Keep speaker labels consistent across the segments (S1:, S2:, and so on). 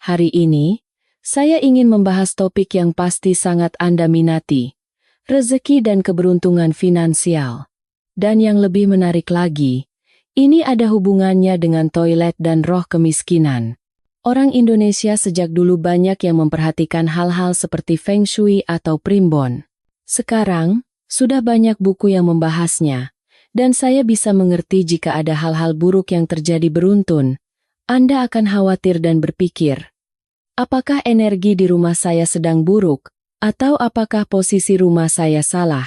S1: Hari ini, saya ingin membahas topik yang pasti sangat Anda minati, rezeki dan keberuntungan finansial. Dan yang lebih menarik lagi, ini ada hubungannya dengan toilet dan roh kemiskinan. Orang Indonesia sejak dulu banyak yang memperhatikan hal-hal seperti Feng Shui atau primbon. Sekarang, sudah banyak buku yang membahasnya, dan saya bisa mengerti jika ada hal-hal buruk yang terjadi beruntun. Anda akan khawatir dan berpikir, apakah energi di rumah saya sedang buruk, atau apakah posisi rumah saya salah?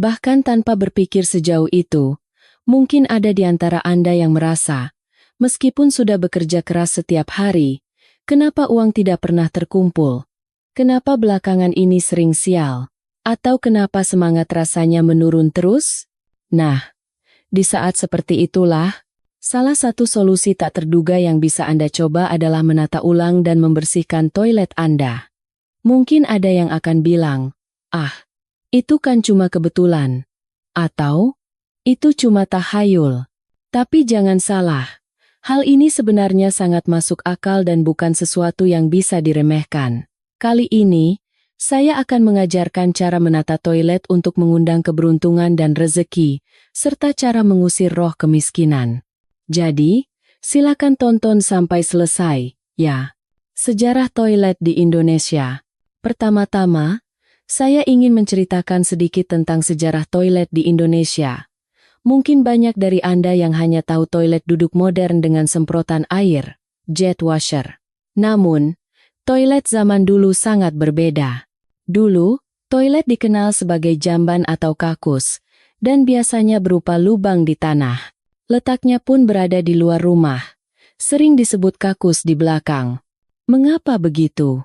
S1: Bahkan tanpa berpikir sejauh itu, mungkin ada di antara Anda yang merasa, meskipun sudah bekerja keras setiap hari, kenapa uang tidak pernah terkumpul? Kenapa belakangan ini sering sial? Atau kenapa semangat rasanya menurun terus? Nah, di saat seperti itulah, salah satu solusi tak terduga yang bisa Anda coba adalah menata ulang dan membersihkan toilet Anda. Mungkin ada yang akan bilang, itu kan cuma kebetulan. Atau, itu cuma tahayul. Tapi jangan salah, hal ini sebenarnya sangat masuk akal dan bukan sesuatu yang bisa diremehkan. Kali ini, saya akan mengajarkan cara menata toilet untuk mengundang keberuntungan dan rezeki, serta cara mengusir roh kemiskinan. Jadi, silakan tonton sampai selesai, ya. Sejarah toilet di Indonesia. Pertama-tama, saya ingin menceritakan sedikit tentang sejarah toilet di Indonesia. Mungkin banyak dari Anda yang hanya tahu toilet duduk modern dengan semprotan air, jet washer. Namun, toilet zaman dulu sangat berbeda. Dulu, toilet dikenal sebagai jamban atau kakus, dan biasanya berupa lubang di tanah. Letaknya pun berada di luar rumah. Sering disebut kakus di belakang. Mengapa begitu?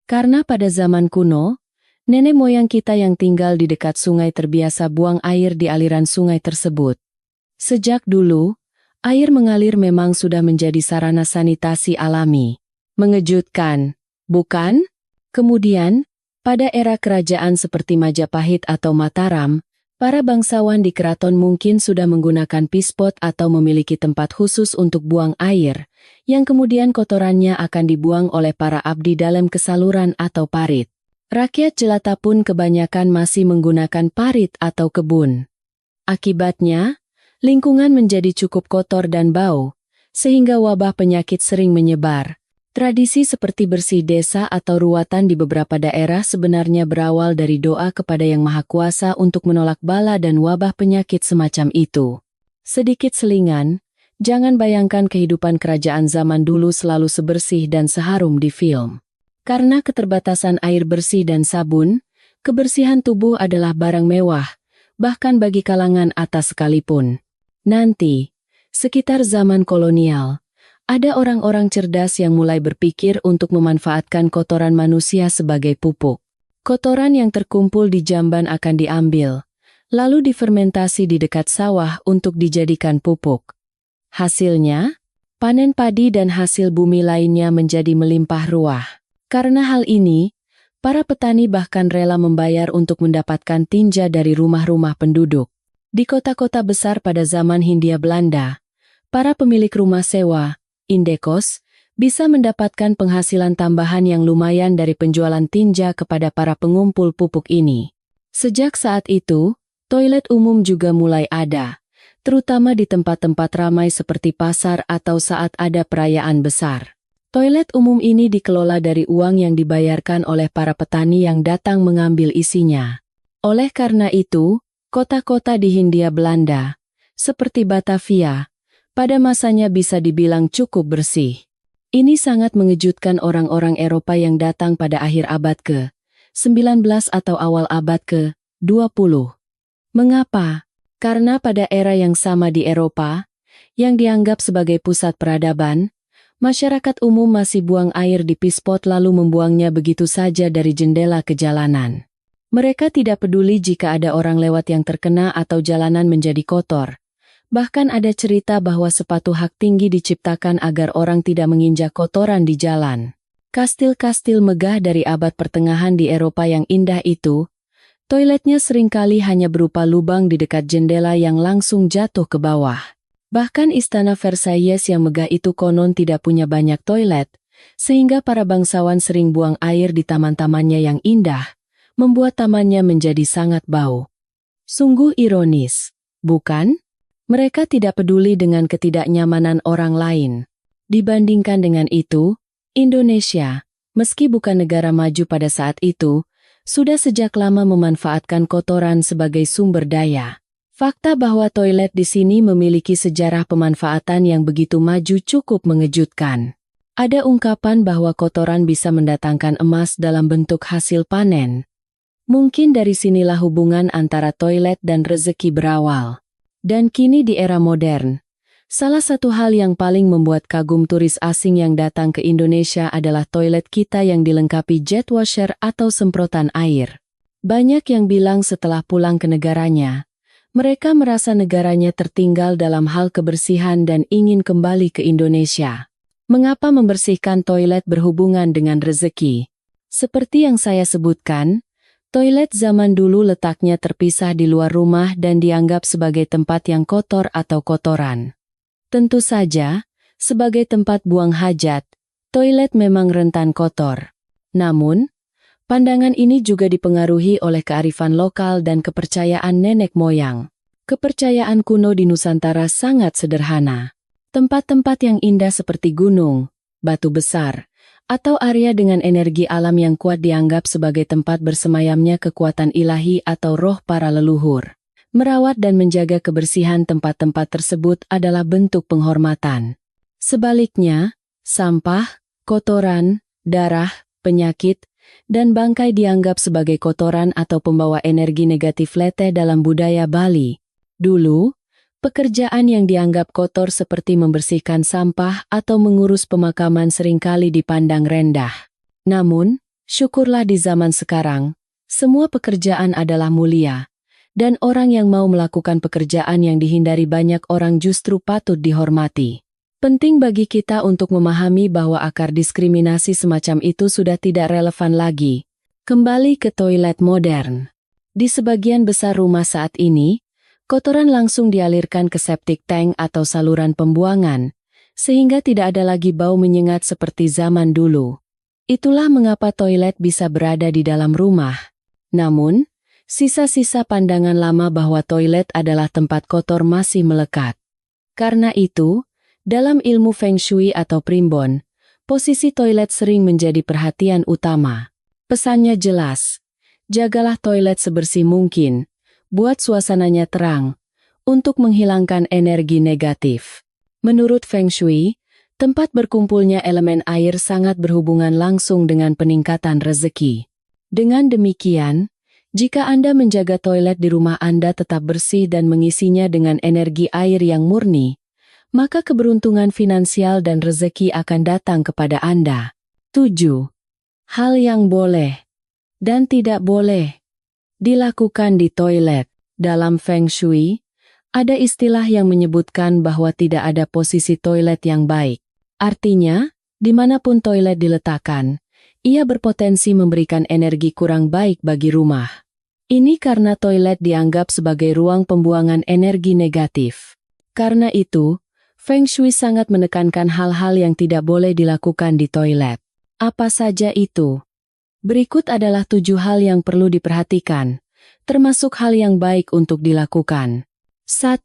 S1: Karena pada zaman kuno, nenek moyang kita yang tinggal di dekat sungai terbiasa buang air di aliran sungai tersebut. Sejak dulu, air mengalir memang sudah menjadi sarana sanitasi alami. Mengejutkan, bukan? Kemudian, pada era kerajaan seperti Majapahit atau Mataram, para bangsawan di keraton mungkin sudah menggunakan pispot atau memiliki tempat khusus untuk buang air, yang kemudian kotorannya akan dibuang oleh para abdi dalam ke saluran atau parit. Rakyat jelata pun kebanyakan masih menggunakan parit atau kebun. Akibatnya, lingkungan menjadi cukup kotor dan bau, sehingga wabah penyakit sering menyebar. Tradisi seperti bersih desa atau ruatan di beberapa daerah sebenarnya berawal dari doa kepada Yang Maha Kuasa untuk menolak bala dan wabah penyakit semacam itu. Sedikit selingan, jangan bayangkan kehidupan kerajaan zaman dulu selalu sebersih dan seharum di film. Karena keterbatasan air bersih dan sabun, kebersihan tubuh adalah barang mewah, bahkan bagi kalangan atas sekalipun. Nanti, sekitar zaman kolonial, ada orang-orang cerdas yang mulai berpikir untuk memanfaatkan kotoran manusia sebagai pupuk. Kotoran yang terkumpul di jamban akan diambil, lalu difermentasi di dekat sawah untuk dijadikan pupuk. Hasilnya, panen padi dan hasil bumi lainnya menjadi melimpah ruah. Karena hal ini, para petani bahkan rela membayar untuk mendapatkan tinja dari rumah-rumah penduduk. Di kota-kota besar pada zaman Hindia Belanda, para pemilik rumah sewa, indekos, bisa mendapatkan penghasilan tambahan yang lumayan dari penjualan tinja kepada para pengumpul pupuk ini. Sejak saat itu, toilet umum juga mulai ada, terutama di tempat-tempat ramai seperti pasar atau saat ada perayaan besar. Toilet umum ini dikelola dari uang yang dibayarkan oleh para petani yang datang mengambil isinya. Oleh karena itu, kota-kota di Hindia Belanda, seperti Batavia, pada masanya bisa dibilang cukup bersih. Ini sangat mengejutkan orang-orang Eropa yang datang pada akhir abad ke-19 atau awal abad ke-20. Mengapa? Karena pada era yang sama di Eropa, yang dianggap sebagai pusat peradaban, masyarakat umum masih buang air di pispot lalu membuangnya begitu saja dari jendela ke jalanan. Mereka tidak peduli jika ada orang lewat yang terkena atau jalanan menjadi kotor. Bahkan ada cerita bahwa sepatu hak tinggi diciptakan agar orang tidak menginjak kotoran di jalan. Kastil-kastil megah dari abad pertengahan di Eropa yang indah itu, toiletnya seringkali hanya berupa lubang di dekat jendela yang langsung jatuh ke bawah. Bahkan istana Versailles yang megah itu konon tidak punya banyak toilet, sehingga para bangsawan sering buang air di taman-tamannya yang indah, membuat tamannya menjadi sangat bau. Sungguh ironis, bukan? Mereka tidak peduli dengan ketidaknyamanan orang lain. Dibandingkan dengan itu, Indonesia, meski bukan negara maju pada saat itu, sudah sejak lama memanfaatkan kotoran sebagai sumber daya. Fakta bahwa toilet di sini memiliki sejarah pemanfaatan yang begitu maju cukup mengejutkan. Ada ungkapan bahwa kotoran bisa mendatangkan emas dalam bentuk hasil panen. Mungkin dari sinilah hubungan antara toilet dan rezeki berawal. Dan kini di era modern, salah satu hal yang paling membuat kagum turis asing yang datang ke Indonesia adalah toilet kita yang dilengkapi jet washer atau semprotan air. Banyak yang bilang setelah pulang ke negaranya, mereka merasa negaranya tertinggal dalam hal kebersihan dan ingin kembali ke Indonesia. Mengapa membersihkan toilet berhubungan dengan rezeki? Seperti yang saya sebutkan, toilet zaman dulu letaknya terpisah di luar rumah dan dianggap sebagai tempat yang kotor atau kotoran. Tentu saja, sebagai tempat buang hajat, toilet memang rentan kotor. Namun, pandangan ini juga dipengaruhi oleh kearifan lokal dan kepercayaan nenek moyang. Kepercayaan kuno di Nusantara sangat sederhana. Tempat-tempat yang indah seperti gunung, batu besar, atau area dengan energi alam yang kuat dianggap sebagai tempat bersemayamnya kekuatan ilahi atau roh para leluhur. Merawat dan menjaga kebersihan tempat-tempat tersebut adalah bentuk penghormatan. Sebaliknya, sampah, kotoran, darah, penyakit, dan bangkai dianggap sebagai kotoran atau pembawa energi negatif leteh dalam budaya Bali. Dulu, pekerjaan yang dianggap kotor seperti membersihkan sampah atau mengurus pemakaman seringkali dipandang rendah. Namun, syukurlah di zaman sekarang, semua pekerjaan adalah mulia. Dan orang yang mau melakukan pekerjaan yang dihindari banyak orang justru patut dihormati. Penting bagi kita untuk memahami bahwa akar diskriminasi semacam itu sudah tidak relevan lagi. Kembali ke toilet modern. Di sebagian besar rumah saat ini, kotoran langsung dialirkan ke septic tank atau saluran pembuangan, sehingga tidak ada lagi bau menyengat seperti zaman dulu. Itulah mengapa toilet bisa berada di dalam rumah. Namun, sisa-sisa pandangan lama bahwa toilet adalah tempat kotor masih melekat. Karena itu, dalam ilmu Feng Shui atau primbon, posisi toilet sering menjadi perhatian utama. Pesannya jelas, jagalah toilet sebersih mungkin, buat suasananya terang, untuk menghilangkan energi negatif. Menurut Feng Shui, tempat berkumpulnya elemen air sangat berhubungan langsung dengan peningkatan rezeki. Dengan demikian, jika Anda menjaga toilet di rumah Anda tetap bersih dan mengisinya dengan energi air yang murni, maka keberuntungan finansial dan rezeki akan datang kepada Anda. 7. Hal yang boleh dan tidak boleh dilakukan di toilet. Dalam Feng Shui, ada istilah yang menyebutkan bahwa tidak ada posisi toilet yang baik. Artinya, dimanapun toilet diletakkan, ia berpotensi memberikan energi kurang baik bagi rumah. Ini karena toilet dianggap sebagai ruang pembuangan energi negatif. Karena itu, Feng Shui sangat menekankan hal-hal yang tidak boleh dilakukan di toilet. Apa saja itu? Berikut adalah 7 hal yang perlu diperhatikan, termasuk hal yang baik untuk dilakukan. 1.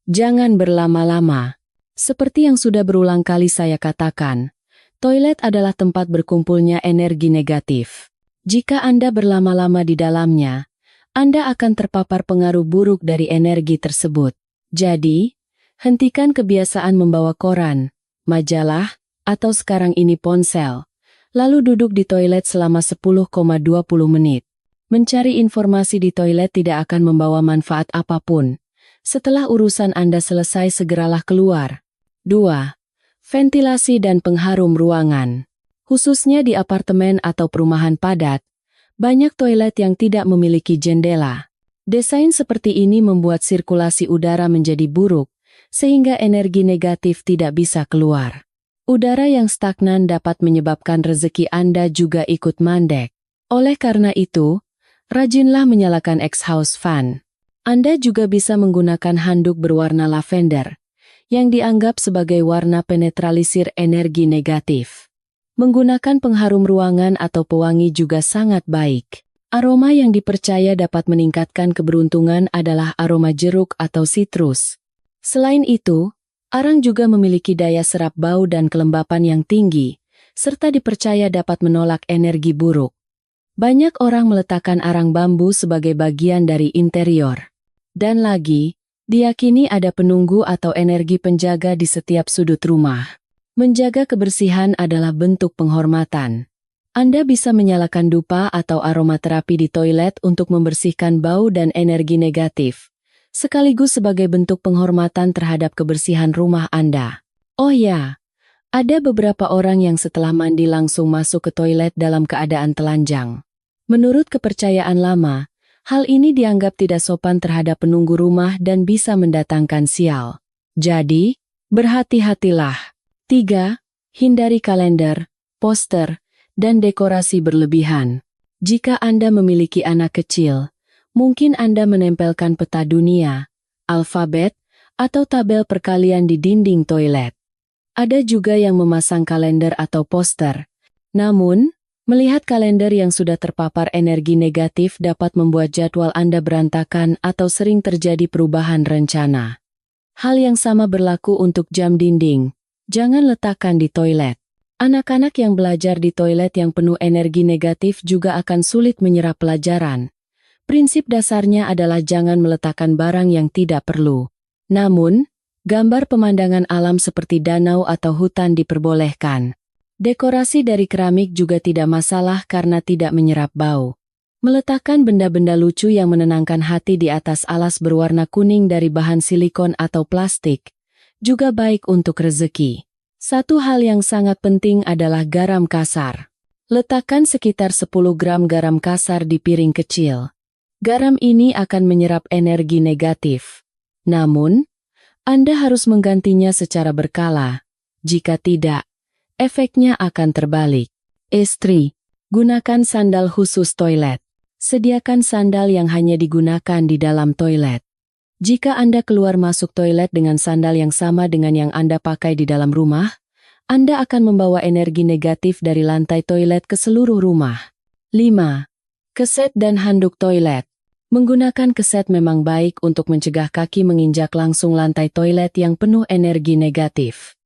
S1: Jangan berlama-lama. Seperti yang sudah berulang kali saya katakan, toilet adalah tempat berkumpulnya energi negatif. Jika Anda berlama-lama di dalamnya, Anda akan terpapar pengaruh buruk dari energi tersebut. Jadi, hentikan kebiasaan membawa koran, majalah, atau sekarang ini ponsel, lalu duduk di toilet selama 10,20 menit. Mencari informasi di toilet tidak akan membawa manfaat apapun. Setelah urusan Anda selesai, segeralah keluar. 2. Ventilasi dan pengharum ruangan. Khususnya di apartemen atau perumahan padat, banyak toilet yang tidak memiliki jendela. Desain seperti ini membuat sirkulasi udara menjadi buruk, sehingga energi negatif tidak bisa keluar. Udara yang stagnan dapat menyebabkan rezeki Anda juga ikut mandek. Oleh karena itu, rajinlah menyalakan exhaust fan. Anda juga bisa menggunakan handuk berwarna lavender, yang dianggap sebagai warna penetralisir energi negatif. Menggunakan pengharum ruangan atau pewangi juga sangat baik. Aroma yang dipercaya dapat meningkatkan keberuntungan adalah aroma jeruk atau sitrus. Selain itu, arang juga memiliki daya serap bau dan kelembapan yang tinggi, serta dipercaya dapat menolak energi buruk. Banyak orang meletakkan arang bambu sebagai bagian dari interior. Dan lagi, diyakini ada penunggu atau energi penjaga di setiap sudut rumah. Menjaga kebersihan adalah bentuk penghormatan. Anda bisa menyalakan dupa atau aromaterapi di toilet untuk membersihkan bau dan energi negatif, sekaligus sebagai bentuk penghormatan terhadap kebersihan rumah Anda. Oh ya, ada beberapa orang yang setelah mandi langsung masuk ke toilet dalam keadaan telanjang. Menurut kepercayaan lama, hal ini dianggap tidak sopan terhadap penunggu rumah dan bisa mendatangkan sial. Jadi, berhati-hatilah. 3. Hindari kalender, poster, dan dekorasi berlebihan. Jika Anda memiliki anak kecil, mungkin Anda menempelkan peta dunia, alfabet, atau tabel perkalian di dinding toilet. Ada juga yang memasang kalender atau poster. Namun, melihat kalender yang sudah terpapar energi negatif dapat membuat jadwal Anda berantakan atau sering terjadi perubahan rencana. Hal yang sama berlaku untuk jam dinding. Jangan letakkan di toilet. Anak-anak yang belajar di toilet yang penuh energi negatif juga akan sulit menyerap pelajaran. Prinsip dasarnya adalah jangan meletakkan barang yang tidak perlu. Namun, gambar pemandangan alam seperti danau atau hutan diperbolehkan. Dekorasi dari keramik juga tidak masalah karena tidak menyerap bau. Meletakkan benda-benda lucu yang menenangkan hati di atas alas berwarna kuning dari bahan silikon atau plastik juga baik untuk rezeki. Satu hal yang sangat penting adalah garam kasar. Letakkan sekitar 10 gram garam kasar di piring kecil. Garam ini akan menyerap energi negatif. Namun, Anda harus menggantinya secara berkala. Jika tidak, efeknya akan terbalik. Istri, gunakan sandal khusus toilet. Sediakan sandal yang hanya digunakan di dalam toilet. Jika Anda keluar masuk toilet dengan sandal yang sama dengan yang Anda pakai di dalam rumah, Anda akan membawa energi negatif dari lantai toilet ke seluruh rumah. 5. Keset dan handuk toilet. Menggunakan keset memang baik untuk mencegah kaki menginjak langsung lantai toilet yang penuh energi negatif.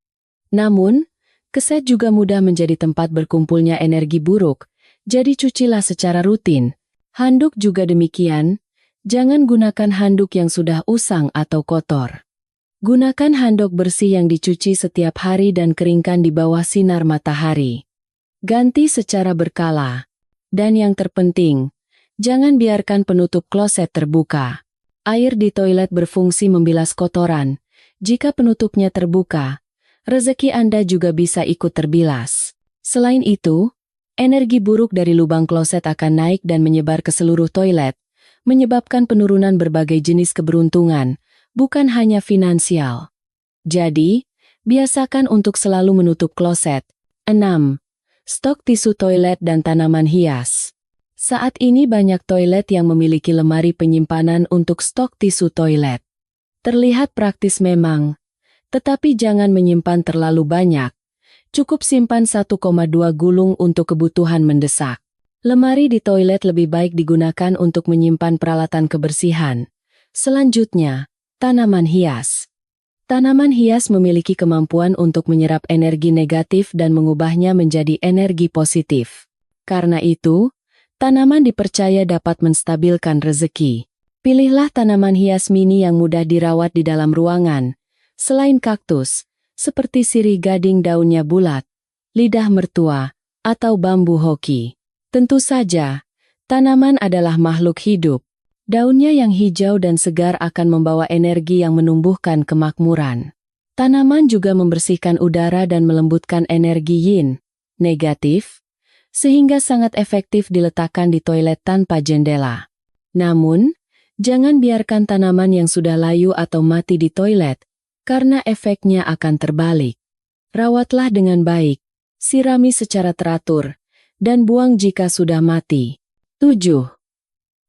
S1: Namun, keset juga mudah menjadi tempat berkumpulnya energi buruk, jadi cucilah secara rutin. Handuk juga demikian. Jangan gunakan handuk yang sudah usang atau kotor. Gunakan handuk bersih yang dicuci setiap hari dan keringkan di bawah sinar matahari. Ganti secara berkala. Dan yang terpenting, jangan biarkan penutup kloset terbuka. Air di toilet berfungsi membilas kotoran. Jika penutupnya terbuka, rezeki Anda juga bisa ikut terbilas. Selain itu, energi buruk dari lubang kloset akan naik dan menyebar ke seluruh toilet, menyebabkan penurunan berbagai jenis keberuntungan, bukan hanya finansial. Jadi, biasakan untuk selalu menutup kloset. 6. Stok tisu toilet dan tanaman hias. Saat ini banyak toilet yang memiliki lemari penyimpanan untuk stok tisu toilet. Terlihat praktis memang, tetapi jangan menyimpan terlalu banyak. Cukup simpan 1,2 gulung untuk kebutuhan mendesak. Lemari di toilet lebih baik digunakan untuk menyimpan peralatan kebersihan. Selanjutnya, tanaman hias. Tanaman hias memiliki kemampuan untuk menyerap energi negatif dan mengubahnya menjadi energi positif. Karena itu, tanaman dipercaya dapat menstabilkan rezeki. Pilihlah tanaman hias mini yang mudah dirawat di dalam ruangan. Selain kaktus, seperti sirih gading daunnya bulat, lidah mertua, atau bambu hoki. Tentu saja, tanaman adalah makhluk hidup. Daunnya yang hijau dan segar akan membawa energi yang menumbuhkan kemakmuran. Tanaman juga membersihkan udara dan melembutkan energi yin, negatif, sehingga sangat efektif diletakkan di toilet tanpa jendela. Namun, jangan biarkan tanaman yang sudah layu atau mati di toilet, karena efeknya akan terbalik. Rawatlah dengan baik, sirami secara teratur, dan buang jika sudah mati. 7.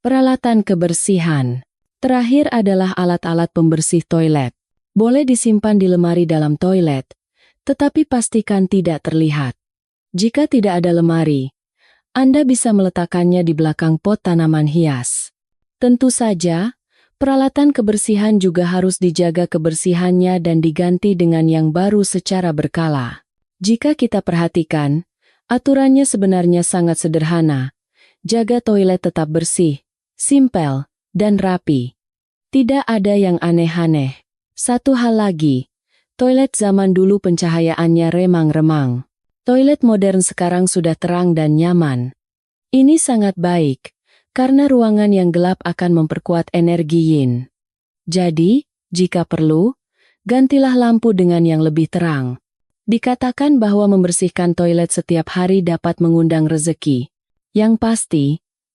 S1: Peralatan kebersihan. Terakhir adalah alat-alat pembersih toilet. Boleh disimpan di lemari dalam toilet, tetapi pastikan tidak terlihat. Jika tidak ada lemari, Anda bisa meletakkannya di belakang pot tanaman hias. Tentu saja, peralatan kebersihan juga harus dijaga kebersihannya dan diganti dengan yang baru secara berkala. Jika kita perhatikan, aturannya sebenarnya sangat sederhana. Jaga toilet tetap bersih, simpel, dan rapi. Tidak ada yang aneh-aneh. Satu hal lagi, toilet zaman dulu pencahayaannya remang-remang. Toilet modern sekarang sudah terang dan nyaman. Ini sangat baik, karena ruangan yang gelap akan memperkuat energi yin. Jadi, jika perlu, gantilah lampu dengan yang lebih terang. Dikatakan bahwa membersihkan toilet setiap hari dapat mengundang rezeki. Yang pasti,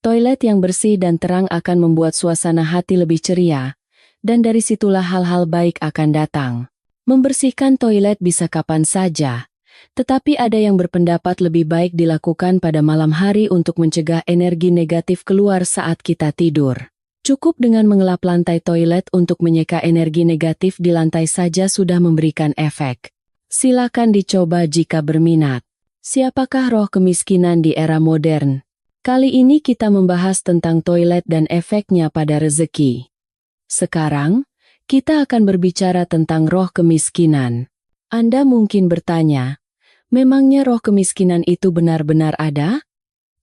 S1: toilet yang bersih dan terang akan membuat suasana hati lebih ceria, dan dari situlah hal-hal baik akan datang. Membersihkan toilet bisa kapan saja, tetapi ada yang berpendapat lebih baik dilakukan pada malam hari untuk mencegah energi negatif keluar saat kita tidur. Cukup dengan mengelap lantai toilet untuk menyeka energi negatif di lantai saja sudah memberikan efek. Silakan dicoba jika berminat. Siapakah roh kemiskinan di era modern? Kali ini kita membahas tentang toilet dan efeknya pada rezeki. Sekarang, kita akan berbicara tentang roh kemiskinan. Anda mungkin bertanya, memangnya roh kemiskinan itu benar-benar ada?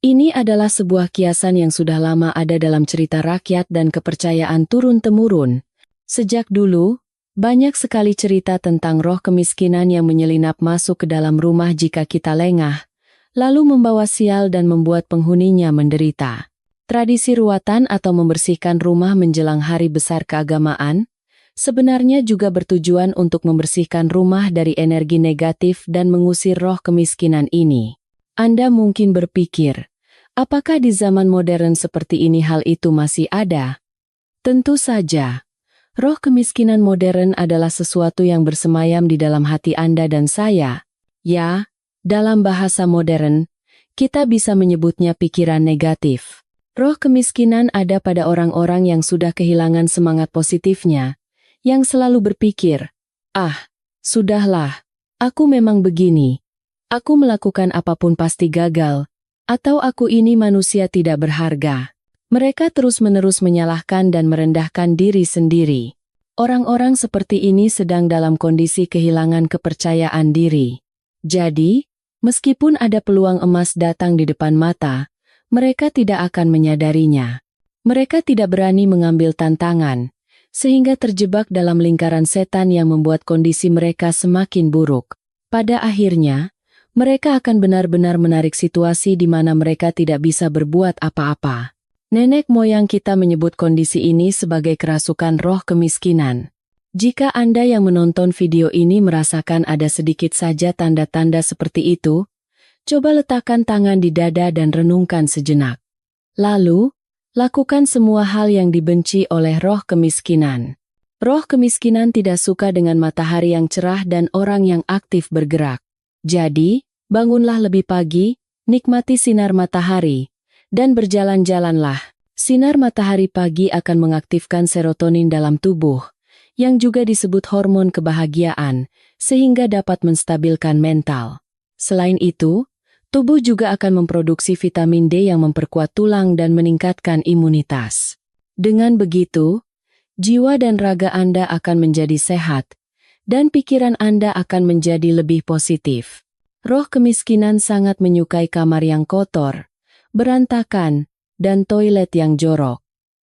S1: Ini adalah sebuah kiasan yang sudah lama ada dalam cerita rakyat dan kepercayaan turun-temurun. Sejak dulu, banyak sekali cerita tentang roh kemiskinan yang menyelinap masuk ke dalam rumah jika kita lengah, lalu membawa sial dan membuat penghuninya menderita. Tradisi ruatan atau membersihkan rumah menjelang hari besar keagamaan sebenarnya juga bertujuan untuk membersihkan rumah dari energi negatif dan mengusir roh kemiskinan ini. Anda mungkin berpikir, apakah di zaman modern seperti ini hal itu masih ada? Tentu saja. Roh kemiskinan modern adalah sesuatu yang bersemayam di dalam hati Anda dan saya. Ya, dalam bahasa modern, kita bisa menyebutnya pikiran negatif. Roh kemiskinan ada pada orang-orang yang sudah kehilangan semangat positifnya, yang selalu berpikir, sudahlah, aku memang begini. Aku melakukan apapun pasti gagal, atau aku ini manusia tidak berharga. Mereka terus-menerus menyalahkan dan merendahkan diri sendiri. Orang-orang seperti ini sedang dalam kondisi kehilangan kepercayaan diri. Jadi, meskipun ada peluang emas datang di depan mata, mereka tidak akan menyadarinya. Mereka tidak berani mengambil tantangan, sehingga terjebak dalam lingkaran setan yang membuat kondisi mereka semakin buruk. Pada akhirnya, mereka akan benar-benar menarik situasi di mana mereka tidak bisa berbuat apa-apa. Nenek moyang kita menyebut kondisi ini sebagai kerasukan roh kemiskinan. Jika Anda yang menonton video ini merasakan ada sedikit saja tanda-tanda seperti itu, coba letakkan tangan di dada dan renungkan sejenak. Lalu, lakukan semua hal yang dibenci oleh roh kemiskinan. Roh kemiskinan tidak suka dengan matahari yang cerah dan orang yang aktif bergerak. Jadi, bangunlah lebih pagi, nikmati sinar matahari, dan berjalan-jalanlah. Sinar matahari pagi akan mengaktifkan serotonin dalam tubuh, yang juga disebut hormon kebahagiaan, sehingga dapat menstabilkan mental. Selain itu, tubuh juga akan memproduksi vitamin D yang memperkuat tulang dan meningkatkan imunitas. Dengan begitu, jiwa dan raga Anda akan menjadi sehat, dan pikiran Anda akan menjadi lebih positif. Roh kemiskinan sangat menyukai kamar yang kotor, berantakan, dan toilet yang jorok.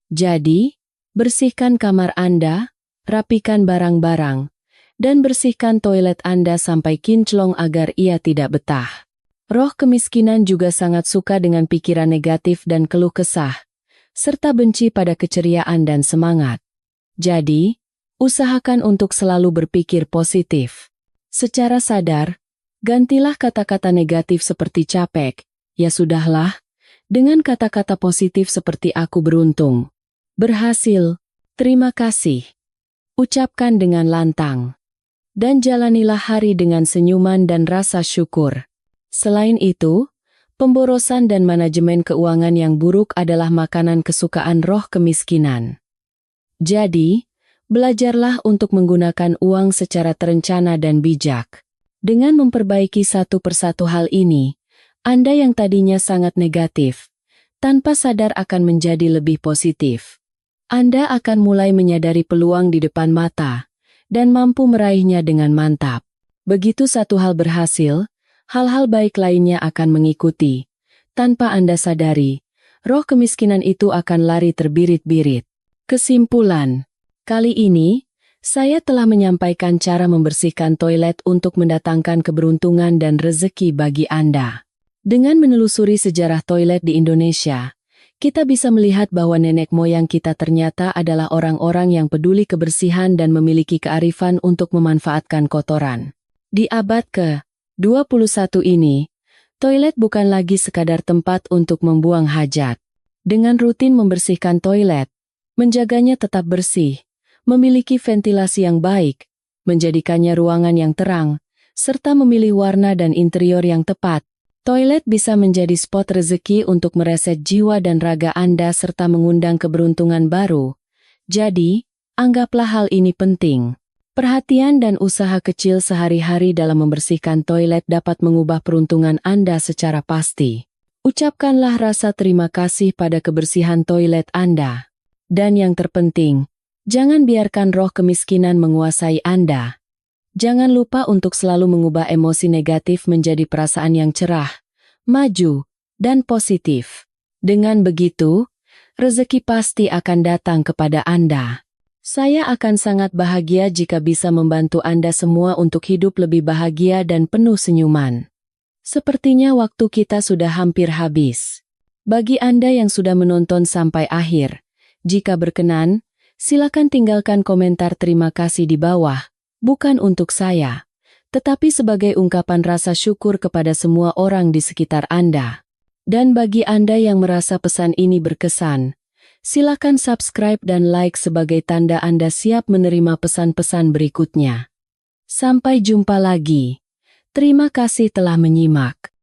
S1: Jadi, bersihkan kamar Anda, rapikan barang-barang, dan bersihkan toilet Anda sampai kinclong agar ia tidak betah. Roh kemiskinan juga sangat suka dengan pikiran negatif dan keluh kesah, serta benci pada keceriaan dan semangat. Jadi, usahakan untuk selalu berpikir positif. Secara sadar, gantilah kata-kata negatif seperti capek, ya sudahlah, dengan kata-kata positif seperti aku beruntung, berhasil, terima kasih. Ucapkan dengan lantang. Dan jalanilah hari dengan senyuman dan rasa syukur. Selain itu, pemborosan dan manajemen keuangan yang buruk adalah makanan kesukaan roh kemiskinan. Jadi, belajarlah untuk menggunakan uang secara terencana dan bijak. Dengan memperbaiki satu persatu hal ini, Anda yang tadinya sangat negatif, tanpa sadar akan menjadi lebih positif. Anda akan mulai menyadari peluang di depan mata, dan mampu meraihnya dengan mantap. Begitu satu hal berhasil, hal-hal baik lainnya akan mengikuti. Tanpa Anda sadari, roh kemiskinan itu akan lari terbirit-birit. Kesimpulan, kali ini, saya telah menyampaikan cara membersihkan toilet untuk mendatangkan keberuntungan dan rezeki bagi Anda. Dengan menelusuri sejarah toilet di Indonesia, kita bisa melihat bahwa nenek moyang kita ternyata adalah orang-orang yang peduli kebersihan dan memiliki kearifan untuk memanfaatkan kotoran. Di abad ke-21 ini, toilet bukan lagi sekadar tempat untuk membuang hajat. Dengan rutin membersihkan toilet, menjaganya tetap bersih, memiliki ventilasi yang baik, menjadikannya ruangan yang terang, serta memilih warna dan interior yang tepat, toilet bisa menjadi spot rezeki untuk mereset jiwa dan raga Anda serta mengundang keberuntungan baru. Jadi, anggaplah hal ini penting. Perhatian dan usaha kecil sehari-hari dalam membersihkan toilet dapat mengubah peruntungan Anda secara pasti. Ucapkanlah rasa terima kasih pada kebersihan toilet Anda. Dan yang terpenting, jangan biarkan roh kemiskinan menguasai Anda. Jangan lupa untuk selalu mengubah emosi negatif menjadi perasaan yang cerah, maju, dan positif. Dengan begitu, rezeki pasti akan datang kepada Anda. Saya akan sangat bahagia jika bisa membantu Anda semua untuk hidup lebih bahagia dan penuh senyuman. Sepertinya waktu kita sudah hampir habis. Bagi Anda yang sudah menonton sampai akhir, jika berkenan, silakan tinggalkan komentar terima kasih di bawah. Bukan untuk saya, tetapi sebagai ungkapan rasa syukur kepada semua orang di sekitar Anda. Dan bagi Anda yang merasa pesan ini berkesan, silakan subscribe dan like sebagai tanda Anda siap menerima pesan-pesan berikutnya. Sampai jumpa lagi. Terima kasih telah menyimak.